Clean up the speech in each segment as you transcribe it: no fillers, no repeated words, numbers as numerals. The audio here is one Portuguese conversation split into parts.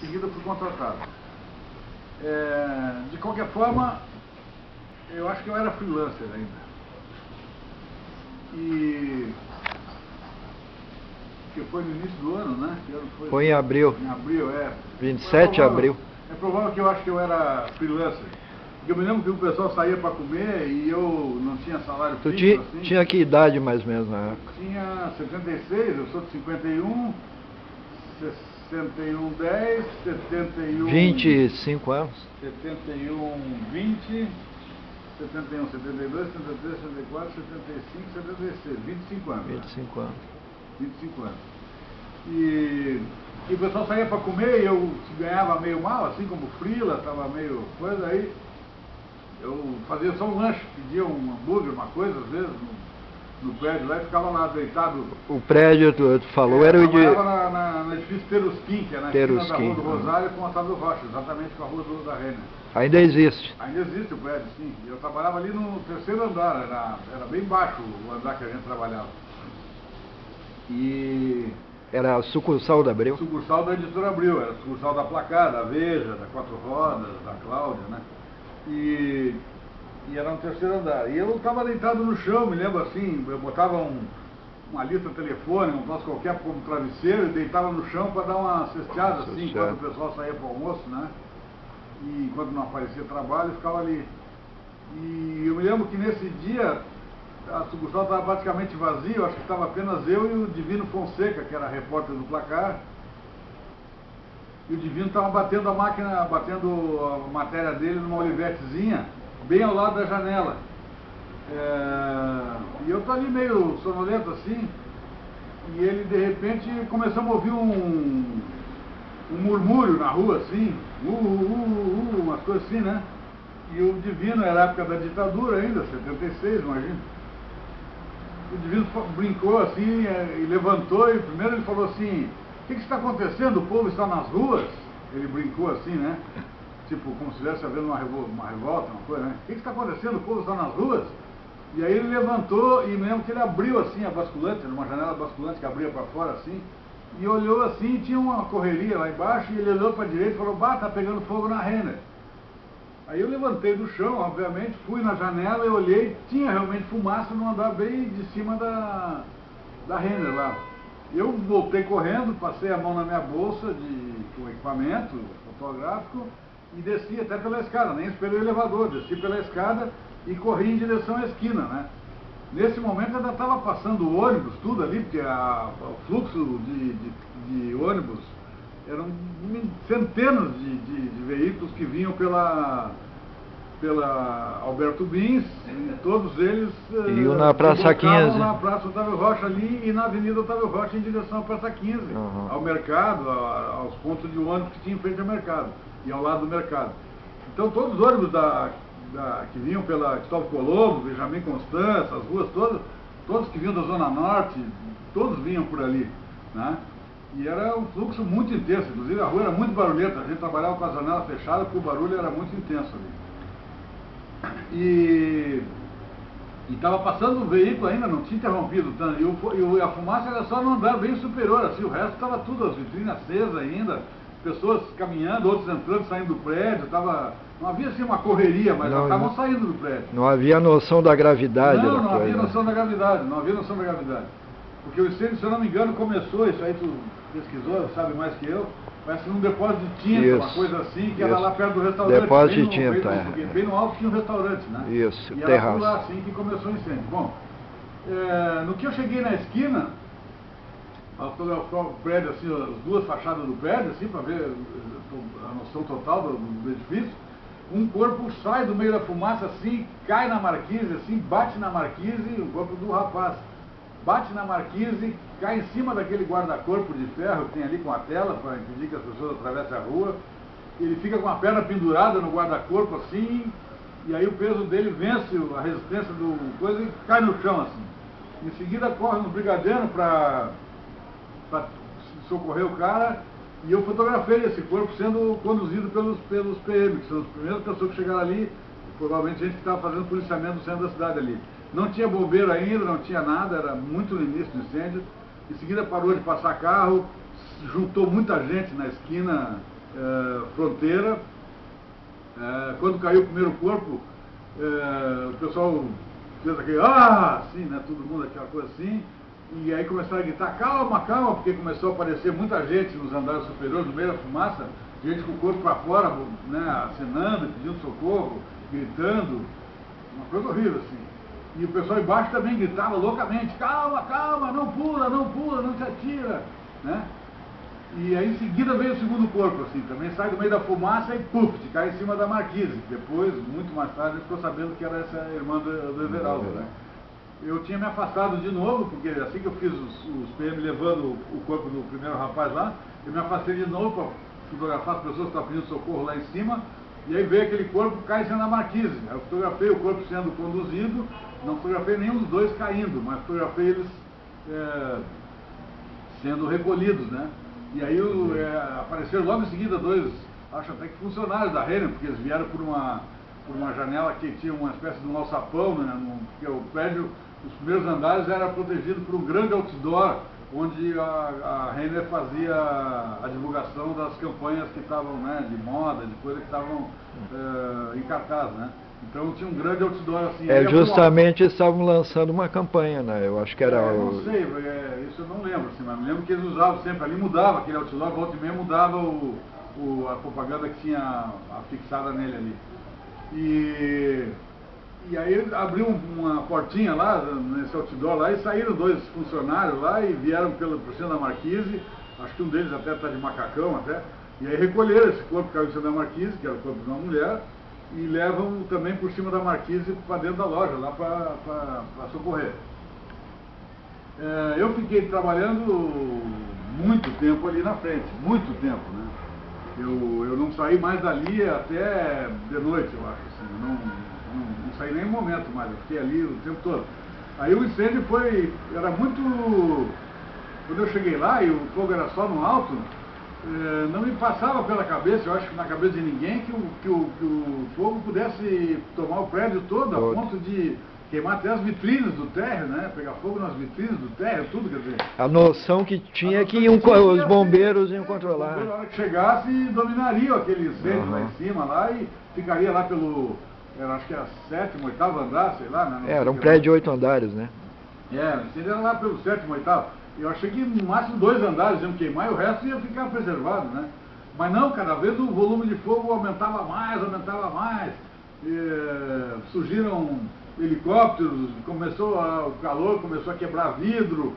seguida fui contratado. De qualquer forma, eu acho que eu era freelancer ainda. Que foi no início do ano, né? Que ano foi em abril. Em abril, 27 de abril. É provável que eu acho que eu era freelancer. Porque eu me lembro que o pessoal saía para comer e eu não tinha salário fixo. Tu tinha que idade mais ou menos na época? Tinha 76, eu sou de 51, 61, 10, 71... 25 anos? 71, 20, 71, 72, 73, 74, 75, 76, 25 anos. 25 anos. 25 anos. E o pessoal saía para comer e eu ganhava meio mal, assim como frila, estava meio coisa, aí eu fazia só um lanche, pedia um hambúrguer, uma coisa, às vezes, no prédio lá e ficava lá deitado. O prédio, tu falou, era o de... Eu trabalhava na edifício Terusquim, que é na esquina da Rua do Rosário com a Otávio Rocha, exatamente com a Rua da Renner. Ainda existe? Ainda existe o prédio, sim. Eu trabalhava ali no terceiro andar, era bem baixo o andar que a gente trabalhava. E... Era a sucursal da Abril? Sucursal da Editora Abril, era a sucursal da Placar, da Veja, da Quatro Rodas, da Cláudia, né? E era no terceiro andar. E eu estava deitado no chão, me lembro assim, eu botava uma lista telefônica, um troço qualquer como travesseiro, e deitava no chão para dar uma cesteada assim, enquanto o pessoal saía para o almoço, né? E enquanto não aparecia trabalho, eu ficava ali. E eu me lembro que nesse dia a sucursal estava praticamente vazia, eu acho que estava apenas eu e o Divino Fonseca, que era repórter do Placar. E o Divino estava batendo a máquina, batendo a matéria dele numa olivetezinha, bem ao lado da janela. E eu estou ali meio sonolento assim, e ele de repente começamos a ouvir um murmúrio na rua, assim, umas coisas assim, né? E o Divino, era a época da ditadura ainda, 76, imagina. O Divino brincou assim, e levantou, e primeiro ele falou assim: o que está acontecendo? O povo está nas ruas? Ele brincou assim, né? Tipo, como se estivesse havendo uma revolta, uma coisa, né? O que está acontecendo? O povo está nas ruas? E aí ele levantou, e me lembro que ele abriu assim a basculante, era uma janela basculante que abria para fora assim, e olhou assim, tinha uma correria lá embaixo, e ele olhou para a direita e falou: bah, tá pegando fogo na Renner. Aí eu levantei do chão, obviamente, fui na janela e olhei, tinha realmente fumaça no andar bem de cima da Renner lá. Eu voltei correndo, passei a mão na minha bolsa com equipamento fotográfico e desci até pela escada, nem esperei o elevador, desci pela escada e corri em direção à esquina, né? Nesse momento ainda estava passando ônibus, tudo ali, porque o fluxo de ônibus eram centenas de veículos que vinham pela Alberto Bins, e todos eles iam na Praça 15. Na Praça Otávio Rocha ali e na Avenida Otávio Rocha em direção à Praça 15, ao mercado, aos pontos de ônibus que tinha em frente ao mercado e ao lado do mercado. Então todos os ônibus que vinham pela Cristóvão Colombo, Benjamin Constant, as ruas todos que vinham da Zona Norte, todos vinham por ali, né? E era um fluxo muito intenso, inclusive a rua era muito barulhenta, a gente trabalhava com a janela fechada porque o barulho era muito intenso ali. E estava passando o veículo ainda, não tinha interrompido tanto, e a fumaça era só no andar bem superior, assim, o resto estava tudo, as vitrines acesas ainda, pessoas caminhando, outros entrando, saindo do prédio, não havia assim uma correria, mas estavam saindo do prédio. Não havia noção da gravidade da coisa. Não havia noção da gravidade, não havia noção da gravidade. Porque o incêndio, se eu não me engano, começou, isso aí tu pesquisou, sabe mais que eu, parece num depósito de tinta, uma coisa assim, que era lá perto do restaurante. Depósito de tinta, bem no alto tinha um restaurante, né? Isso, e era por lá assim que começou o incêndio. Bom, no que eu cheguei na esquina, ao fotografar o prédio, assim, as duas fachadas do prédio, assim, para ver a noção total do edifício, um corpo sai do meio da fumaça, assim, cai na marquise, assim, bate na marquise, o corpo do rapaz. Bate na marquise, cai em cima daquele guarda-corpo de ferro que tem ali com a tela para impedir que as pessoas atravessem a rua. Ele fica com a perna pendurada no guarda-corpo assim, e aí o peso dele vence a resistência do coisa e cai no chão assim. Em seguida corre um brigadeiro para socorrer o cara, e eu fotografei esse corpo sendo conduzido pelos PM, que são as primeiras pessoas que chegaram ali, provavelmente gente que estava fazendo policiamento no centro da cidade ali. Não tinha bombeiro ainda, não tinha nada, era muito no início do incêndio. Em seguida parou de passar carro, juntou muita gente na esquina fronteira. Quando caiu o primeiro corpo, o pessoal fez aquele, assim, né, todo mundo aquela coisa assim, e aí começaram a gritar, calma, calma, porque começou a aparecer muita gente nos andares superiores, no meio da fumaça, gente com o corpo para fora, né, acenando, pedindo socorro, gritando, uma coisa horrível assim. E o pessoal embaixo também gritava loucamente, calma, calma, não pula, não se atira, né? E aí em seguida veio o segundo corpo, assim, também sai do meio da fumaça e puf, cai em cima da Marquise. Depois, muito mais tarde, ficou sabendo que era essa irmã do Everaldo, né? Eu tinha me afastado de novo, porque assim que eu fiz os PM levando o corpo do primeiro rapaz lá, eu me afastei de novo para fotografar as pessoas que estavam pedindo socorro lá em cima, e aí veio aquele corpo cai em cima da Marquise. Eu fotografei o corpo sendo conduzido, não fotografei nenhum dos dois caindo, mas fotografei eles sendo recolhidos, né? E aí apareceram logo em seguida dois, acho até que funcionários da Renner, porque eles vieram por uma janela que tinha uma espécie de um alçapão, né? Porque o prédio, os primeiros andares era protegido por um grande outdoor, onde a Renner fazia a divulgação das campanhas que estavam, né, de moda, de coisa que estavam em cartaz, né? Então tinha um grande outdoor assim. Justamente estavam lançando uma campanha, né? Eu acho que era não sei, isso eu não lembro, assim, mas me lembro que eles usavam sempre ali, mudava aquele outdoor, volta e meia mudava a propaganda que tinha afixada nele ali. E aí ele abriu uma portinha lá, nesse outdoor lá, e saíram dois funcionários lá e vieram por cima da Marquise, acho que um deles até está de macacão até, e aí recolheram esse corpo que caiu em cima da Marquise, que era o corpo de uma mulher, e levam também por cima da Marquise para dentro da loja, lá para socorrer. Eu fiquei trabalhando muito tempo ali na frente, muito tempo, né? Eu não saí mais dali até de noite, eu acho, assim, não saí nem um momento mais, eu fiquei ali o tempo todo. Aí o incêndio era muito... Quando eu cheguei lá e o fogo era só no alto, não me passava pela cabeça, eu acho que na cabeça de ninguém, que o fogo pudesse tomar o prédio todo, a ponto de queimar até as vitrines do térreo, né? Pegar fogo nas vitrines do térreo, tudo, quer dizer... A noção que tinha que os bombeiros iam controlar. Os bombeiros, na hora que chegasse, dominariam aquele incêndio lá em cima, lá, e ficaria lá pelo... acho que era 7º, 8º andar, sei lá, né? Era um prédio de 8 andares, né? O incêndio era lá pelo 7º, 8º. Eu achei que no máximo 2 andares iam queimar e o resto ia ficar preservado, né? Mas não, cada vez o volume de fogo aumentava mais, surgiram helicópteros, o calor começou a quebrar vidro,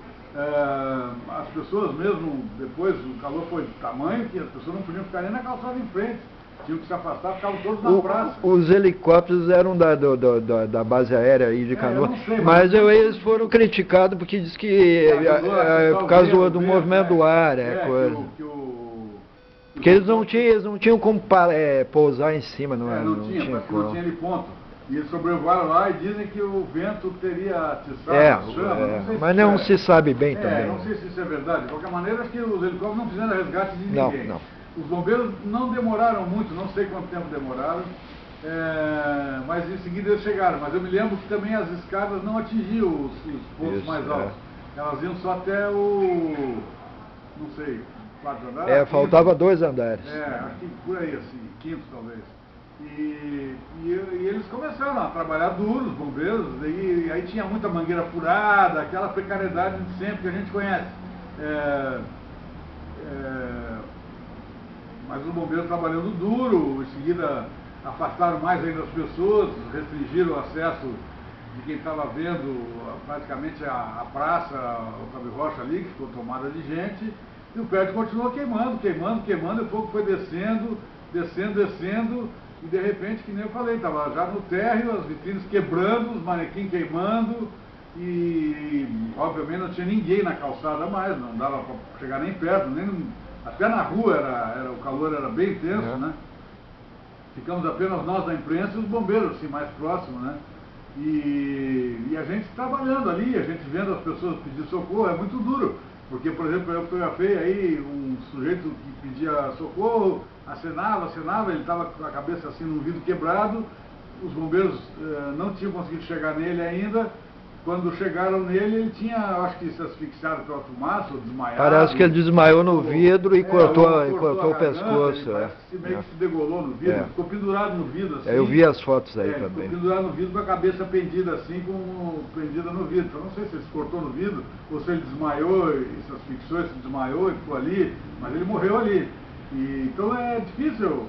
as pessoas mesmo, depois o calor foi de tamanho que as pessoas não podiam ficar nem na calçada em frente, tinham que se afastar, ficavam todos na praça. Os helicópteros eram da base aérea aí de Canoas, mas eles foram criticados porque diz que por causa do movimento do ar, coisa. Porque eles não tinham como pousar em cima, não tinha ali ponto. E eles sobrevoaram lá e dizem que o vento teria atiçado chama. Mas não se sabe bem também. Não sei se isso é verdade. De qualquer maneira, acho que os helicópteros não fizeram resgate de ninguém. Não. Os bombeiros não demoraram muito, não sei quanto tempo demoraram, mas em seguida eles chegaram. Mas eu me lembro que também as escadas não atingiam os pontos mais altos. Elas iam só até não sei, 4 andares. Faltava 2 andares. Acho que por aí, assim, 5º talvez. E eles começaram a trabalhar duro, os bombeiros, e aí tinha muita mangueira furada, aquela precariedade de sempre que a gente conhece. Mas os bombeiros trabalhando duro, em seguida afastaram mais ainda as pessoas, restringiram o acesso de quem estava vendo praticamente a praça, o Cabo Rocha ali, que ficou tomada de gente, e o prédio continuou queimando, e o fogo foi descendo, e de repente, que nem eu falei, estava já no térreo, as vitrines quebrando, os manequins queimando, e obviamente não tinha ninguém na calçada mais, não dava para chegar nem perto, até na rua o calor era bem intenso, né? Ficamos apenas nós da imprensa e os bombeiros assim, mais próximos, né? E a gente trabalhando ali, a gente vendo as pessoas pedir socorro, é muito duro. Porque, por exemplo, eu fotografei aí um sujeito que pedia socorro, acenava, ele estava com a cabeça assim num vidro quebrado, os bombeiros não tinham conseguido chegar nele ainda, quando chegaram nele, ele tinha, acho que se asfixiado pela fumaça, ou desmaiado. Parece que ele desmaiou no vidro e cortou o pescoço. Parece que meio que se degolou no vidro, ficou pendurado no vidro assim. Eu vi as fotos aí também. Ficou pendurado no vidro com a cabeça pendida assim, pendida no vidro. Eu não sei se ele se cortou no vidro, ou se ele desmaiou e se asfixiou, se desmaiou e ficou ali, mas ele morreu ali. Então é difícil,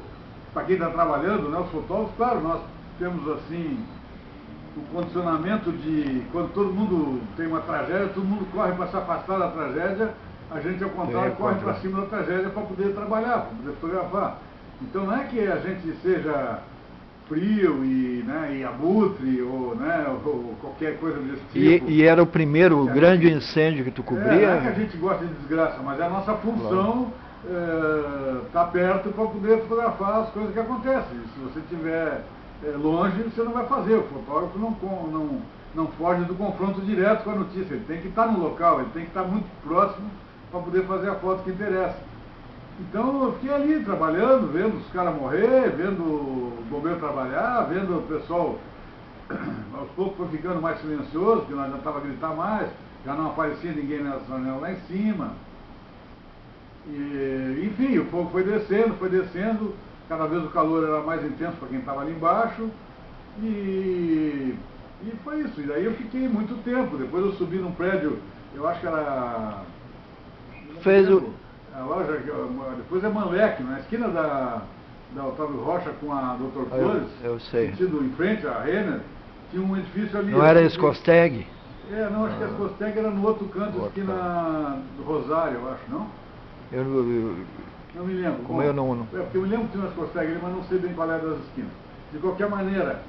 para quem está trabalhando, né, os fotógrafos, claro, nós temos assim o condicionamento de quando todo mundo tem uma tragédia, todo mundo corre para se afastar da tragédia, a gente ao contrário corre para cima da tragédia para poder trabalhar, para poder fotografar. Então não é que a gente seja frio e abutre ou qualquer coisa desse tipo. E era o primeiro grande incêndio que tu cobria? Não é que a gente gosta de desgraça, mas é a nossa função estar perto para poder fotografar as coisas que acontecem. Se você estiver longe, você não vai fazer. O fotógrafo não foge do confronto direto com a notícia. Ele tem que estar no local, ele tem que estar muito próximo para poder fazer a foto que interessa. Então eu fiquei ali trabalhando, vendo os caras morrer, vendo o bombeiro trabalhar, vendo o pessoal aos poucos foi ficando mais silencioso, porque não adiantava gritar mais, já não aparecia ninguém na janela lá em cima. Enfim, o fogo foi descendo, cada vez o calor era mais intenso para quem estava ali embaixo, e foi isso. E daí eu fiquei muito tempo, depois eu subi num prédio, eu acho que era... A loja, depois é Manlec, na esquina da Otávio Rocha com a Dr. Flores, eu sei. sentido em frente à Renner, tinha um edifício ali. Não era Escosteg? Não, acho que a Escosteg era no outro canto, esquina do Rosário, eu acho, não? Eu não me lembro. Como eu não... porque eu me lembro que tinha uma Escosteg ali, mas não sei bem qual é das esquinas. De qualquer maneira,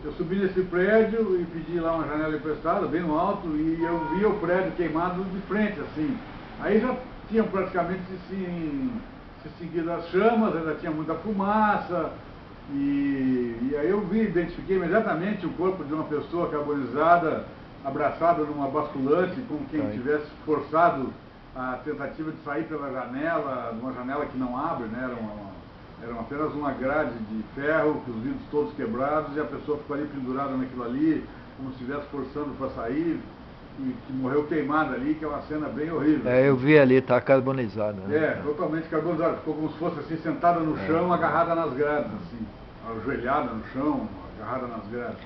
eu subi nesse prédio e pedi lá uma janela emprestada, bem no alto, e eu via o prédio queimado de frente, assim. Aí já tinham praticamente se seguido as chamas, ainda tinha muita fumaça, e aí eu identifiquei imediatamente o corpo de uma pessoa carbonizada, abraçada numa basculante, como quem tivesse forçado a tentativa de sair pela janela, uma janela que não abre, né? Era apenas uma grade de ferro, com os vidros todos quebrados, e a pessoa ficou ali pendurada naquilo ali, como se estivesse forçando para sair, e que morreu queimada ali, que é uma cena bem horrível. Eu vi ali, está carbonizada. Né? Totalmente carbonizada, ficou como se fosse assim, sentada no chão, agarrada nas grades, assim, ajoelhada no chão, agarrada nas grades.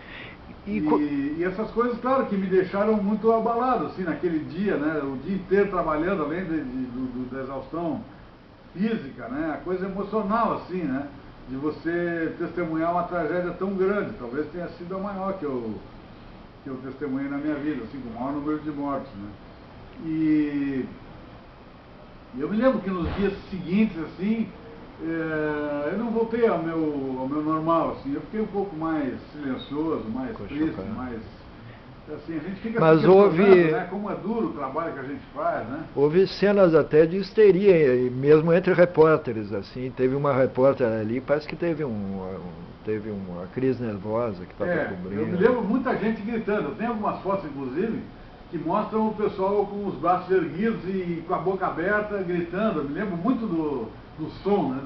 E essas coisas, claro, que me deixaram muito abalado, assim, naquele dia, né, o dia inteiro trabalhando, além da exaustão física, né, a coisa emocional, assim, né, de você testemunhar uma tragédia tão grande, talvez tenha sido a maior que eu testemunhei na minha vida, assim, com o maior número de mortes, né. E eu me lembro que nos dias seguintes, assim, eu não voltei ao meu normal, assim, eu fiquei um pouco mais silencioso, mais triste, mais... Assim, a gente fica Mas houve, né, como é duro o trabalho que a gente faz, né? Houve cenas até de histeria, mesmo entre repórteres, assim, teve uma repórter ali, parece que teve uma crise nervosa que estava cobrindo. Eu me lembro muita gente gritando, eu tenho algumas fotos, inclusive, que mostram o pessoal com os braços erguidos e com a boca aberta, gritando. Eu me lembro muito do som, né?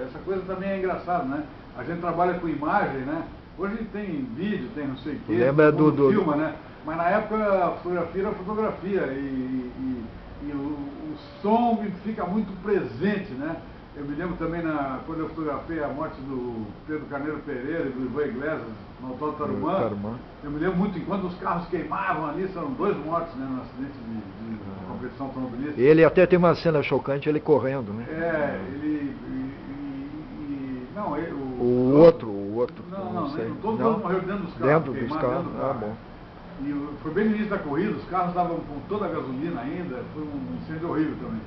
Essa coisa também é engraçada, né? A gente trabalha com imagem, né? Hoje tem vídeo, tem não sei o quê, lembra filma, né? Mas na época a fotografia era fotografia e o som fica muito presente, né? Eu me lembro também quando eu fotografei a morte do Pedro Carneiro Pereira e do Ivan Iglesias no Autódromo Tarumã. Eu me lembro muito, enquanto os carros queimavam ali, foram 2 mortos, né, no acidente de competição automobilística. Ele até tem uma cena chocante, ele correndo, né? O outro. Não, todos morreram dentro dos carros. Dentro dos carros, bom. E foi bem no início da corrida, os carros estavam com toda a gasolina ainda, foi um incêndio horrível também.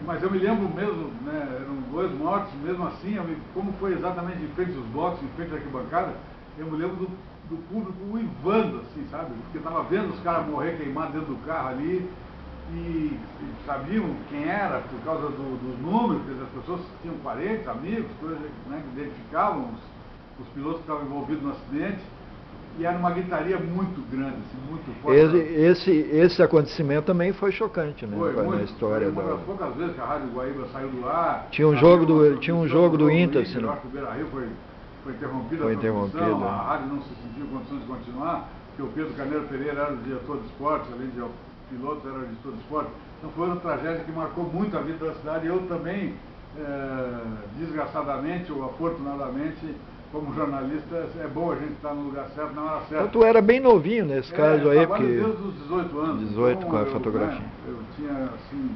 Mas eu me lembro mesmo, né, eram 2 mortos, mesmo assim, como foi exatamente em frente aos boxes, em frente à arquibancada, eu me lembro do público uivando, assim, sabe? Porque estava vendo os caras morrer queimados dentro do carro ali, e sabiam quem era por causa dos números, porque as pessoas tinham parentes, amigos, coisas, né, que identificavam os pilotos que estavam envolvidos no acidente. E era uma gritaria muito grande, assim, muito forte. Esse acontecimento também foi chocante, né? Na história foi uma das poucas vezes que a Rádio Guaíba saiu do ar. Tinha um jogo do Inter, eu acho que o Beira-Rio foi interrompido a transmissão, a rádio não se sentiu em condições de continuar. porque o Pedro Carneiro Pereira era o diretor de esportes, além de piloto, era o diretor de esportes. Então foi uma tragédia que marcou muito a vida da cidade. Eu também, desgraçadamente ou afortunadamente, como jornalista, é bom a gente estar no lugar certo, na hora certa. Então tu era bem novinho nesse caso aí, porque... desde os 18 anos. 18 então, com a fotografia. Eu tinha, assim,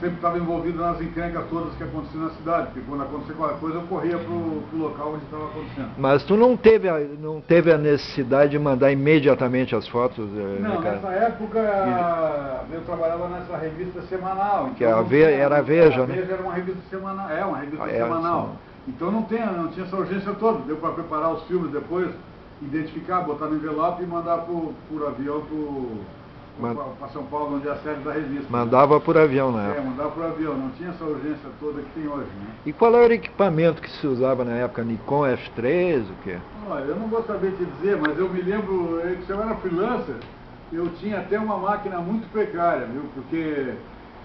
sempre estava envolvido nas encrencas todas que aconteciam na cidade, porque quando acontecia qualquer coisa eu corria pro local onde estava acontecendo. Mas tu não teve a necessidade de mandar imediatamente as fotos? Não, nessa época eu trabalhava nessa revista semanal. Que então, era a Veja, né? A Veja era uma revista semanal, uma revista semanal. Então não tinha essa urgência toda, deu para preparar os filmes depois, identificar, botar no envelope e mandar por avião para São Paulo, onde é a sede da revista. Mandava por avião, né? Mandava por avião, não tinha essa urgência toda que tem hoje, né? E qual era o equipamento que se usava na época? Nikon F3, o quê? Olha, eu não vou saber te dizer, mas eu me lembro, se eu era freelancer, eu tinha até uma máquina muito precária, viu? Porque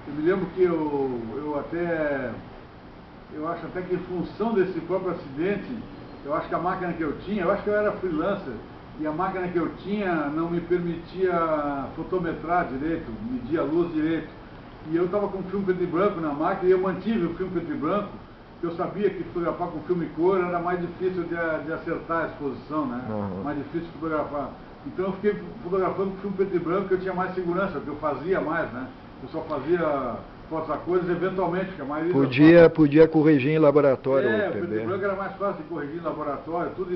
eu me lembro que eu acho até que em função desse próprio acidente, eu acho que a máquina que eu tinha, eu acho que eu era freelancer, e a máquina que eu tinha não me permitia fotometrar direito, medir a luz direito. E eu estava com filme preto e branco na máquina, e eu mantive o filme preto e branco, porque eu sabia que fotografar com filme cor era mais difícil de acertar a exposição, né? Mais difícil de fotografar. Então eu fiquei fotografando com filme preto e branco, que eu tinha mais segurança, porque eu fazia mais, né? Eu só fazia fotos a cores eventualmente, porque a maioria podia corrigir em laboratório. O preto e branco era mais fácil de corrigir em laboratório, tudo.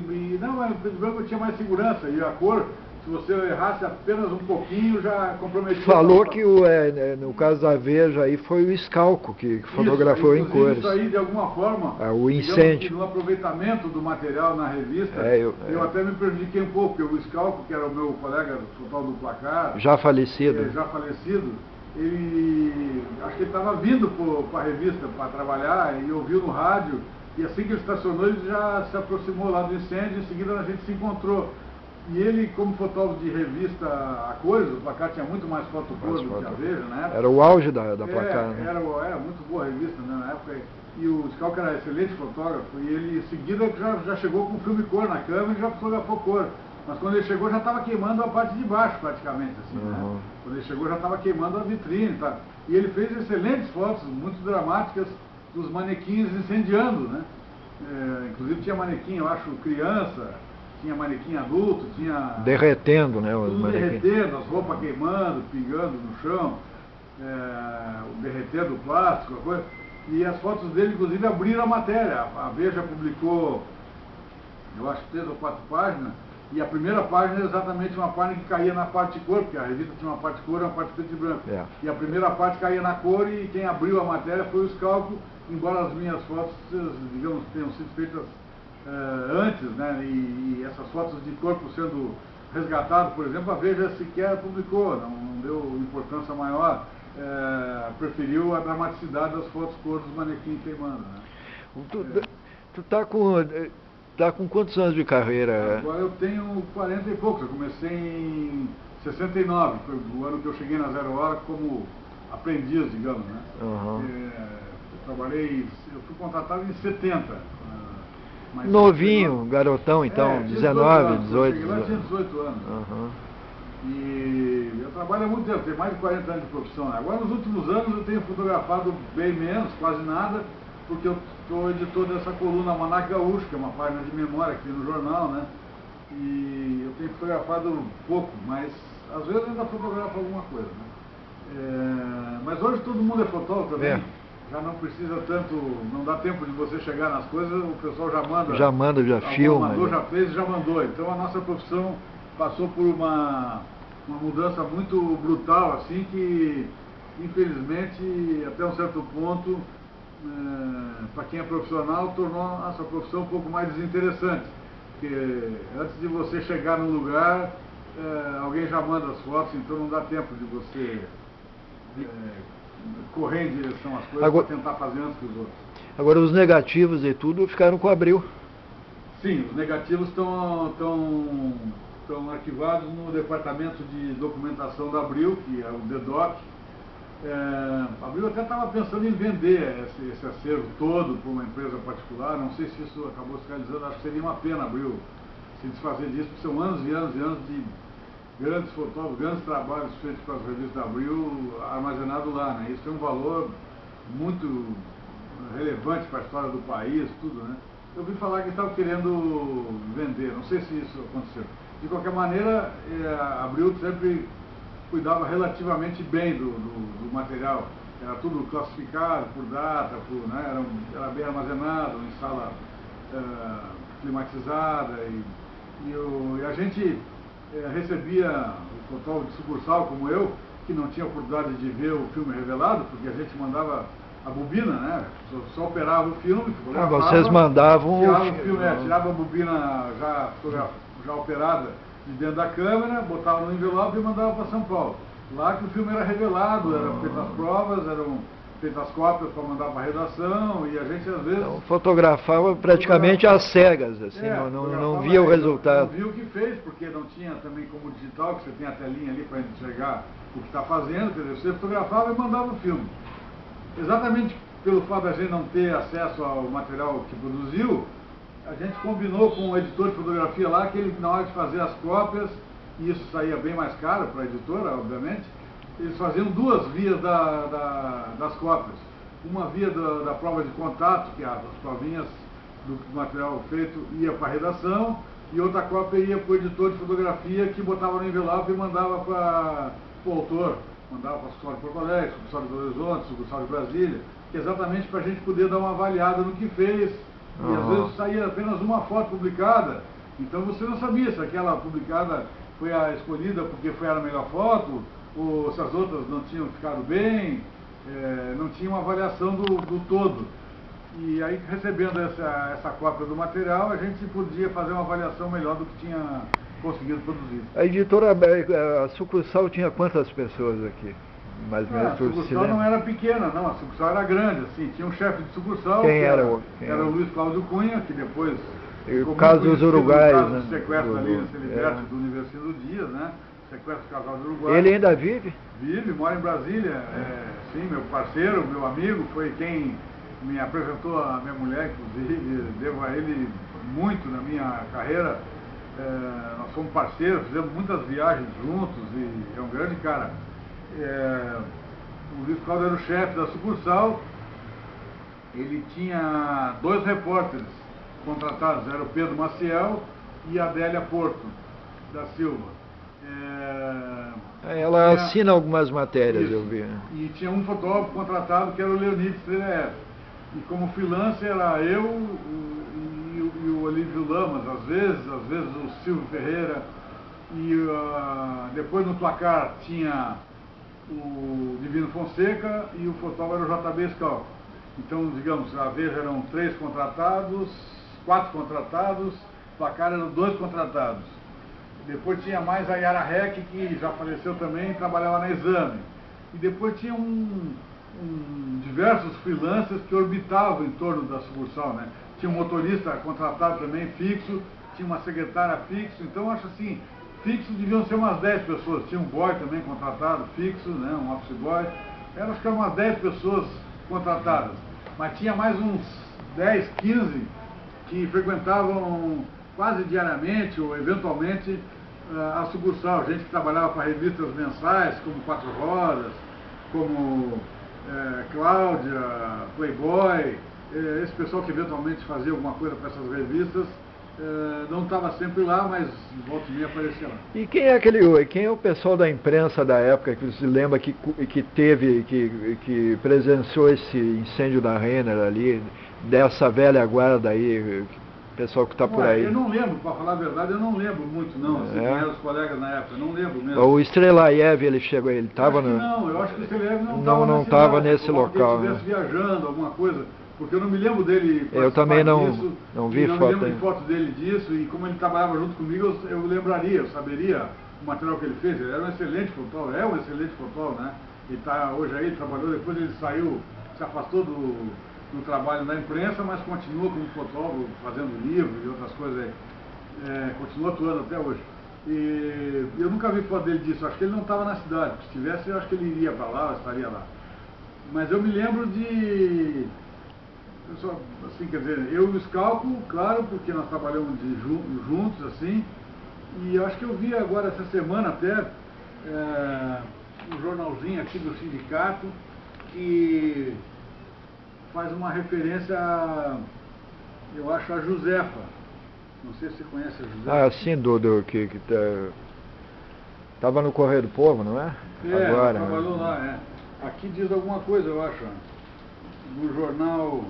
Mas o preto e branco eu tinha mais segurança, e a cor, se você errasse apenas um pouquinho, já comprometia. Falou que no caso da Veja aí foi o Scalco que fotografou em cores. Isso aí, de alguma forma, o incêndio. No aproveitamento do material na revista, eu até me prejudiquei um pouco, porque o Scalco, que era o meu colega total do Placar, já falecido, ele, acho que ele estava vindo para a revista para trabalhar e ouviu no rádio, e assim que ele estacionou, ele já se aproximou lá do incêndio, em seguida a gente se encontrou. E ele, como fotógrafo de revista a cores, o Placar tinha muito mais foto cor do que a Veja na época. Era o auge da Placar, né? Era muito boa a revista, né, na época. E o Scalco era excelente fotógrafo, e ele em seguida já chegou com filme cor na câmera e já fotografou cor. Mas quando ele chegou já estava queimando a parte de baixo praticamente, assim, né? Quando ele chegou já estava queimando a vitrine, tá? E ele fez excelentes fotos, muito dramáticas, dos manequins incendiando, né? Inclusive tinha manequim, eu acho, criança, tinha manequim adulto, tinha... derretendo, né? Tudo derretendo, as roupas queimando, pingando no chão, derretendo o plástico, a coisa. E as fotos dele, inclusive, abriram a matéria. A Veja publicou, eu acho, 3 ou 4 páginas, e a primeira página é exatamente uma página que caía na parte de cor, porque a revista tinha uma parte de cor e uma parte preto e branco. E a primeira parte caía na cor, e quem abriu a matéria foi o Scalco, embora as minhas fotos, digamos, tenham sido feitas antes, né? E essas fotos de corpo sendo resgatadas, por exemplo, a Veja sequer publicou, não deu importância maior, preferiu a dramaticidade das fotos cor dos manequins queimando, né? Tu tá com quantos anos de carreira? Agora eu tenho 40 e poucos, eu comecei em 69, foi o ano que eu cheguei na Zero Hora como aprendiz, digamos, né? Eu fui contratado em 70. Novinho, garotão então, 19, 18. Eu cheguei lá, tinha 18 anos. E eu trabalho há muito tempo, tenho mais de 40 anos de profissão, né? Agora nos últimos anos eu tenho fotografado bem menos, quase nada, porque eu sou editor dessa coluna Almanac Gaúcho, que é uma página de memória aqui no jornal, né? E eu tenho fotografado pouco, mas às vezes ainda fotografo alguma coisa, né? Mas hoje todo mundo é fotógrafo também, já não precisa tanto, não dá tempo de você chegar nas coisas, o pessoal já manda, já filma. O amador já fez e já mandou, então a nossa profissão passou por uma mudança muito brutal, assim, que infelizmente até um certo ponto, para quem é profissional, tornou a nossa profissão um pouco mais desinteressante, porque antes de você chegar no lugar, alguém já manda as fotos, então não dá tempo de você correr em direção às coisas para tentar fazer antes que os outros. Agora os negativos e tudo ficaram com o Abril. Sim, os negativos estão arquivados no departamento de documentação da Abril, que é o DEDOC. A Abril até estava pensando em vender esse acervo todo para uma empresa particular, não sei se isso acabou se realizando, acho que seria uma pena a Abril se desfazer disso, são anos e anos e anos de grandes fotógrafos, grandes trabalhos feitos com as revistas Abril armazenados lá, né? Isso tem um valor muito relevante para a história do país, tudo, né? Eu ouvi falar que estavam querendo vender, não sei se isso aconteceu. De qualquer maneira, a Abril sempre cuidava relativamente bem do material. Era tudo classificado por data, né? Era bem armazenado, em sala climatizada. E a gente recebia o fotógrafo de sucursal, como eu, que não tinha oportunidade de ver o filme revelado, porque a gente mandava a bobina, né? Só operava o filme. Vocês mandavam o filme, tirava a bobina já operada de dentro da câmera, botava no envelope e mandava para São Paulo. Lá que o filme era revelado, eram feitas as provas, eram feitas as cópias para mandar para a redação, e a gente às vezes... Então, fotografava praticamente às cegas, assim, não via o resultado. Não via o que fez, porque não tinha também como digital, que você tem a telinha ali para enxergar o que está fazendo, quer dizer, você fotografava e mandava o filme. Exatamente pelo fato da gente não ter acesso ao material que produziu, a gente combinou com o editor de fotografia lá que ele, na hora de fazer as cópias, e isso saía bem mais caro para a editora, obviamente, eles faziam duas vias das cópias. Uma via da prova de contato, que as provinhas do material feito ia para a redação, e outra cópia ia para o editor de fotografia, que botava no envelope e mandava para o autor. Mandava para a sucursal de Porto Alegre, sucursal de Belo Horizonte, sucursal de Brasília, que é exatamente para a gente poder dar uma avaliada no que fez. E às vezes saía apenas uma foto publicada, então você não sabia se aquela publicada foi a escolhida porque foi a melhor foto, ou se as outras não tinham ficado bem, não tinha uma avaliação do todo. E aí, recebendo essa cópia do material, a gente podia fazer uma avaliação melhor do que tinha conseguido produzir. A editora, a sucursal tinha quantas pessoas aqui? Mais ou menos, a sucursal não era pequena, não, a sucursal era grande, assim, tinha um chefe de sucursal, quem era o Luiz Cláudio Cunha, que depois... O caso dos uruguaios, né? O sequestro ali no Celiberto do Universino Dias, né? Sequestro do casal de uruguaios. Ele ainda vive? Vive, mora em Brasília, sim, meu parceiro, meu amigo, foi quem me apresentou a minha mulher, inclusive, devo a ele muito na minha carreira. Nós fomos parceiros, fizemos muitas viagens juntos e é um grande cara. O Luiz Cláudio era o chefe da sucursal, ele tinha 2 repórteres contratados, era o Pedro Maciel e a Adélia Porto da Silva. Ela assina algumas matérias, isso, eu vi. E tinha um fotógrafo contratado que era o Leonid Streleev. E como freelancer era eu e o Olívio Lamas, às vezes o Silvio Ferreira. E depois no placar tinha o Divino Fonseca e o fotógrafo era o JB Scal. Então, digamos, a vez eram 3 contratados, 4 contratados, placar eram 2 contratados. Depois tinha mais a Yara Heck, que já faleceu também, trabalhava na Exame. E depois tinha diversos freelancers que orbitavam em torno da sucursal, né? Tinha um motorista contratado também, fixo, tinha uma secretária fixo, então acho assim, fixo deviam ser umas 10 pessoas. Tinha um boy também contratado, fixo, né? Um office boy. Acho que eram umas 10 pessoas contratadas. Mas tinha mais uns 10, 15 que frequentavam quase diariamente ou eventualmente a sucursal, gente que trabalhava para revistas mensais, como Quatro Rodas, como Cláudia, Playboy, esse pessoal que eventualmente fazia alguma coisa para essas revistas, não estava sempre lá, mas de volta e meia aparecia lá. E quem é o pessoal da imprensa da época que se lembra que presenciou esse incêndio da Renner ali, dessa velha guarda aí, pessoal que está por aí? Eu não lembro, para falar a verdade, eu não lembro muito não, assim, quem eram os colegas na época, eu não lembro mesmo. O Streleev, ele chegou, ele estava no... Não, eu acho que o Streleev não estava nesse local. Que ele estivesse viajando, alguma coisa, porque eu não me lembro dele. Eu também não vi foto. Não me lembro de foto dele disso, e como ele trabalhava junto comigo, eu lembraria, eu saberia o material que ele fez. Ele era um excelente fotógrafo, é um excelente fotógrafo, né? Ele está hoje aí, trabalhou, depois ele saiu, se afastou do trabalho da imprensa, mas continua como fotógrafo, fazendo livro e outras coisas aí. Continua atuando até hoje. E eu nunca vi foto dele disso, acho que ele não estava na cidade, se estivesse eu acho que ele iria para lá, estaria lá. Mas eu me lembro de assim, quer dizer, eu e o Scalco, claro, porque nós trabalhamos juntos, assim, e eu acho que eu vi agora essa semana até um jornalzinho aqui do sindicato que faz uma referência, eu acho, a Josefa. Não sei se você conhece a Josefa. Ah, sim, que tava no Correio do Povo, não é? Agora, trabalhou lá, Aqui diz alguma coisa, eu acho, no jornal,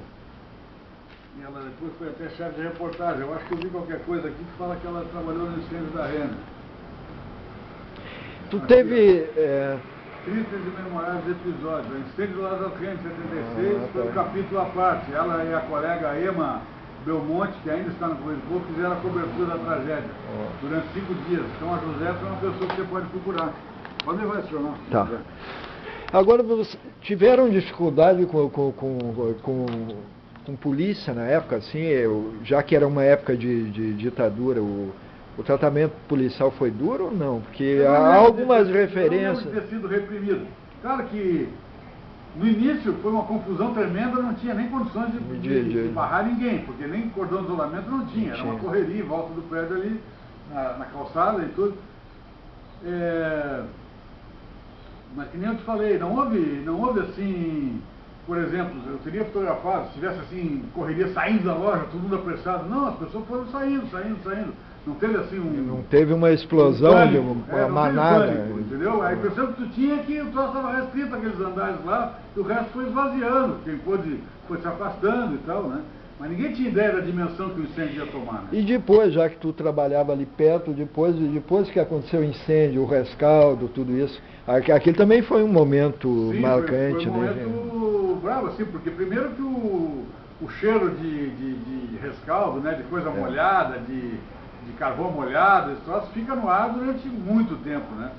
e ela depois foi até chefe de reportagem. Eu acho que eu vi qualquer coisa aqui que fala que ela trabalhou no incêndio da Renner. Tu aqui, teve... Tristes e memoráveis episódios. O incêndio do Lázaro Renner, em 76, foi um capítulo à parte. Ela e a colega Ema Belmonte, que ainda está no Correio do Povo, fizeram a cobertura da tragédia durante 5 dias. Então a Josefa é uma pessoa que você pode procurar. Pode levar esse jornal. Tá. Agora, tiveram dificuldade com polícia na época, assim, já que era uma época de ditadura, o tratamento policial foi duro ou não? Porque há algumas referências... Não ter sido reprimido. Claro que no início foi uma confusão tremenda, não tinha nem condições de barrar ninguém, porque nem cordão de isolamento não tinha, era uma correria em volta do prédio ali, na calçada e tudo. Mas que nem eu te falei, não houve assim, por exemplo, eu teria fotografado, se tivesse assim, correria saindo da loja, todo mundo apressado. Não, as pessoas foram saindo. Não teve assim Não teve uma explosão de uma manada. Pânico, entendeu? A impressão que tu tinha é que o troço estava restrito àqueles andares lá, e o resto foi esvaziando, quem foi se afastando e tal, né? Mas ninguém tinha ideia da dimensão que o incêndio ia tomar, né? E depois, já que tu trabalhava ali perto, depois que aconteceu o incêndio, o rescaldo, tudo isso, aquele também foi um momento marcante, foi um momento bravo, assim, porque primeiro que o cheiro de rescaldo, né, de coisa molhada, de carvão molhado, esse troço fica no ar durante muito tempo, né?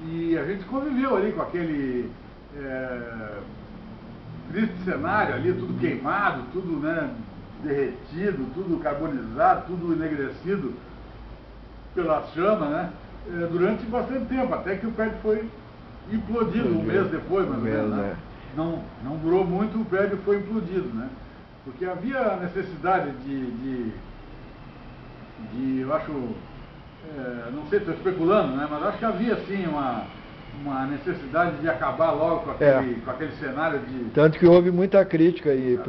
E a gente conviveu ali com aquele triste cenário ali, tudo queimado, tudo, né, derretido, tudo carbonizado, tudo enegrecido pela chama, né? Durante bastante tempo, até que o prédio foi implodido, um mês depois, mais ou menos, né? Não durou muito, o prédio foi implodido, né? Porque havia necessidade eu acho, não sei, estou especulando, né? Mas acho que havia sim uma necessidade de acabar logo com aquele cenário de... Tanto que houve muita crítica aí,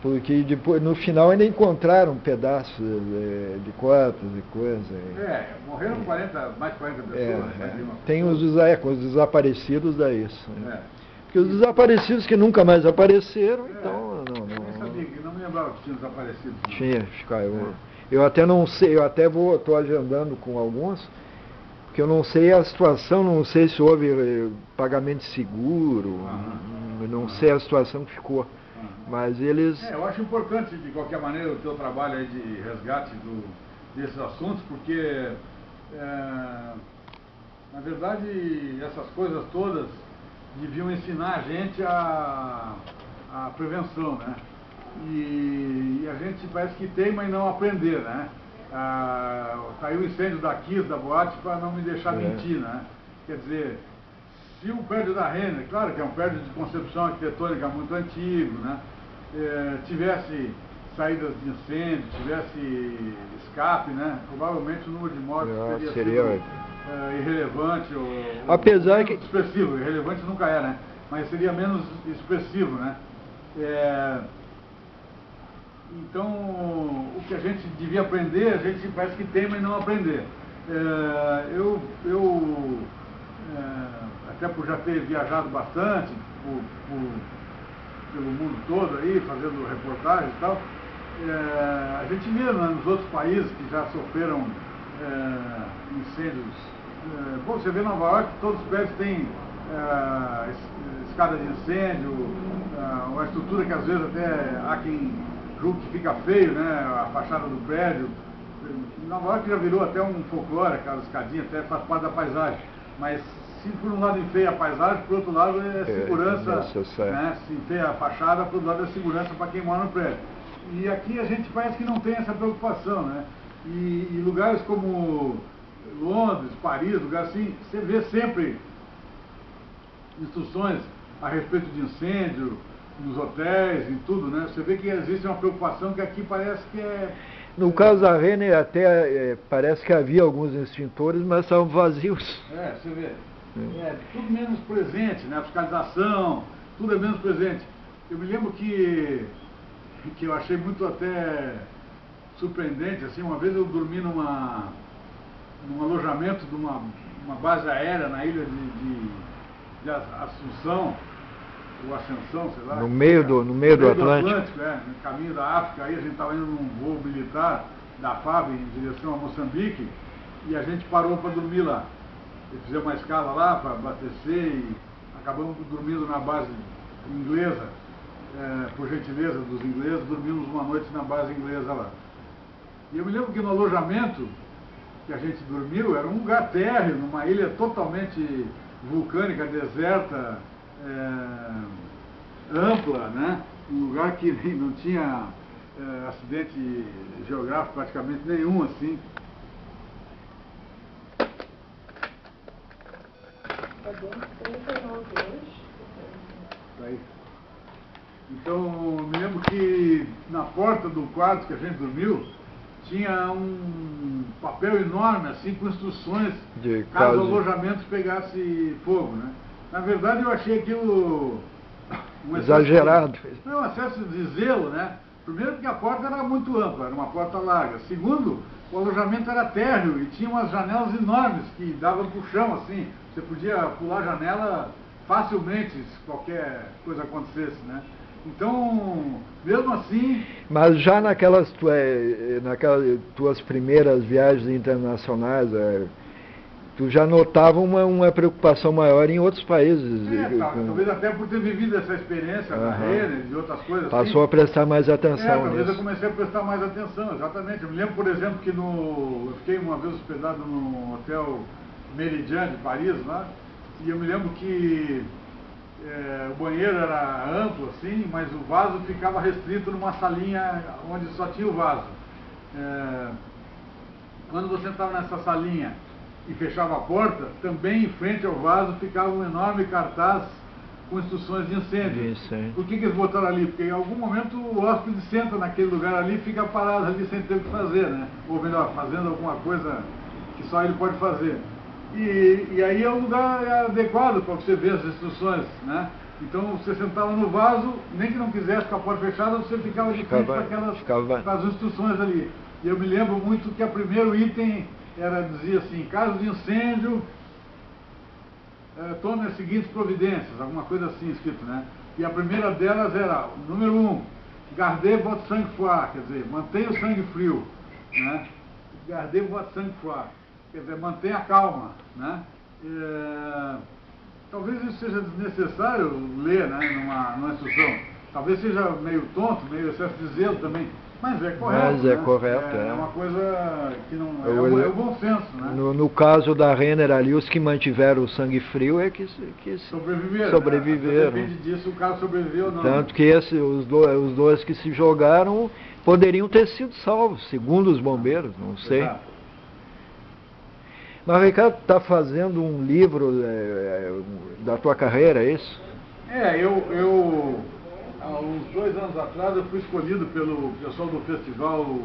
porque depois, no final ainda encontraram pedaços de corpos e coisas. Morreram mais de 40 pessoas. Tem os desaparecidos daí isso. Né? Porque os desaparecidos que nunca mais apareceram, então... Não me lembrava que tinha desaparecidos. Tinha, eu até não sei, estou agendando com alguns, porque eu não sei a situação, não sei se houve pagamento de seguro, não sei a situação que ficou, mas eles... eu acho importante, de qualquer maneira, o teu trabalho aí de resgate desses assuntos, porque, na verdade, essas coisas todas deviam ensinar a gente a prevenção, né? E a gente parece que teima em não aprender, né? Caiu o incêndio da Kiss, da boate, para não me deixar mentir, né? Quer dizer, se o prédio da Renner, claro que é um prédio de concepção arquitetônica muito antigo, né? Tivesse saídas de incêndio, tivesse escape, né? Provavelmente o número de mortes seria irrelevante ou apesar que expressivo. Irrelevante nunca é, né? Mas seria menos expressivo, né? Então, o que a gente devia aprender, a gente parece que teima em não aprender. Até por já ter viajado bastante pelo mundo todo aí, fazendo reportagens e tal, a gente vê nos outros países que já sofreram incêndios. Bom, você vê em Nova York, todos os prédios têm escada de incêndio, uma estrutura que às vezes até há quem julgue que fica feio, né, a fachada do prédio. Em Nova York já virou até um folclore, aquela escadinha, até faz parte da paisagem. Mas se por um lado enfeia a paisagem, por outro lado é segurança, né? Se enfeia a fachada, por outro lado é segurança para quem mora no prédio. E aqui a gente parece que não tem essa preocupação, né? E lugares como Londres, Paris, lugares assim, você vê sempre instruções a respeito de incêndio, nos hotéis, em tudo, né? Você vê que existe uma preocupação que aqui parece que é... No caso da Renner até parece que havia alguns extintores, mas estavam vazios. Você vê. Tudo menos presente, né? A fiscalização, tudo é menos presente. Eu me lembro que eu achei muito até surpreendente, assim, uma vez eu dormi num alojamento de uma base aérea na ilha de Assunção, ou Ascensão, sei lá. No meio do Atlântico. No caminho da África, aí a gente estava indo num voo militar da FAB em direção a Moçambique, e a gente parou para dormir lá. Fizemos uma escala lá para abastecer e acabamos dormindo na base inglesa, por gentileza dos ingleses, dormimos uma noite na base inglesa lá. E eu me lembro que no alojamento que a gente dormiu era um lugar térreo, numa ilha totalmente vulcânica, deserta, ampla, né? Um lugar que não tinha acidente geográfico praticamente nenhum, assim. Aí. Então, me lembro que na porta do quarto que a gente dormiu, tinha um papel enorme, assim, com instruções caso o alojamento pegasse fogo, né? Na verdade, eu achei aquilo... exagerado. Um excesso de zelo, né? Primeiro porque a porta era muito ampla, era uma porta larga. Segundo, o alojamento era térreo e tinha umas janelas enormes que davam para o chão, assim. Você podia pular a janela facilmente se qualquer coisa acontecesse, né? Então, mesmo assim... Mas já naquelas tuas primeiras viagens internacionais, tu já notava uma preocupação maior em outros países. Talvez até por ter vivido essa experiência na Renner, de outras coisas. Passou assim, a prestar mais atenção talvez nisso. Eu comecei a prestar mais atenção, exatamente. Eu me lembro, por exemplo, que eu fiquei uma vez hospedado no hotel Meridian de Paris, lá, e eu me lembro que o banheiro era amplo, assim, mas o vaso ficava restrito numa salinha onde só tinha o vaso. Quando você entrava nessa salinha e fechava a porta, também em frente ao vaso ficava um enorme cartaz com instruções de incêndio. Por que eles botaram ali? Porque em algum momento o hóspede senta naquele lugar ali e fica parado ali sem ter o que fazer, né? Ou melhor, fazendo alguma coisa que só ele pode fazer. E aí é um lugar adequado para você ver as instruções, né? Então você sentava no vaso, nem que não quisesse com a porta fechada, você ficava de frente para as instruções ali. E eu me lembro muito que o primeiro item dizia assim, caso de incêndio, tome as seguintes providências, alguma coisa assim escrito, né? E a primeira delas era, número 1, gardez votre sang-froid, quer dizer, mantenha o sangue frio, né? Gardez votre sang-froid, quer dizer, mantenha a calma, né? Talvez isso seja desnecessário ler, né, numa instrução. Talvez seja meio tonto, meio excesso de zelo também. Mas é correto. Mas é correto, é uma coisa que não é o bom senso, né? No caso da Renner ali, os que mantiveram o sangue frio é que sobreviveram. Né? Depende disso, o cara sobreviveu ou não. Tanto que os dois que se jogaram poderiam ter sido salvos, segundo os bombeiros, não sei. Exato. Mas o Ricardo está fazendo um livro da tua carreira, é isso? Há uns 2 anos atrás eu fui escolhido pelo pessoal do festival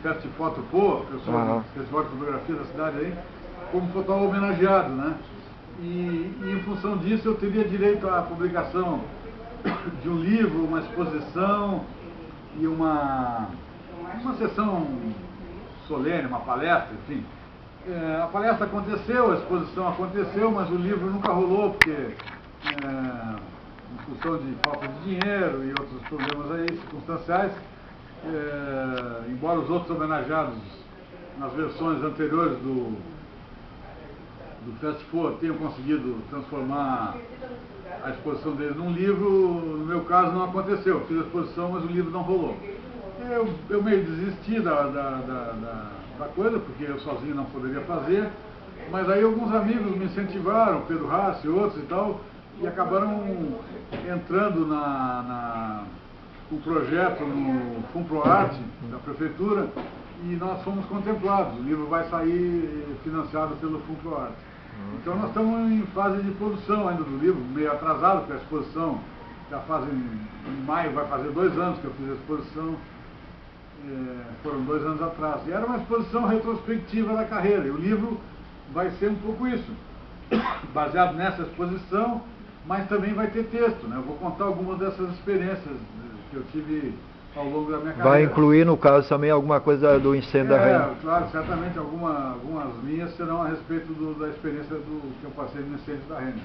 Festifoto Pô, pessoal do Festival de Fotografia da cidade aí, como fotógrafo homenageado, né? E em função disso eu teria direito à publicação de um livro, uma exposição e uma sessão solene, uma palestra, enfim. A palestra aconteceu, a exposição aconteceu, mas o livro nunca rolou, porque em função de falta de dinheiro e outros problemas aí, circunstanciais, embora os outros homenageados nas versões anteriores do Festival tenham conseguido transformar a exposição deles num livro, no meu caso não aconteceu. Eu fiz a exposição, mas o livro não rolou. Eu meio desisti da coisa, porque eu sozinho não poderia fazer, mas aí alguns amigos me incentivaram, Pedro Rassi e outros e tal, e acabaram entrando no projeto no FUNPROARTE da prefeitura, e nós fomos contemplados. O livro vai sair financiado pelo FUNPROARTE. Então nós estamos em fase de produção ainda do livro, meio atrasado, porque a exposição em maio, vai fazer 2 anos que eu fiz a exposição, foram 2 anos atrás. E era uma exposição retrospectiva da carreira, e o livro vai ser um pouco isso, baseado nessa exposição, mas também vai ter texto, né? Eu vou contar algumas dessas experiências que eu tive ao longo da minha carreira. Vai incluir, no caso, também alguma coisa do incêndio da Renner? Claro, certamente algumas minhas serão a respeito da experiência que eu passei no incêndio da Renner.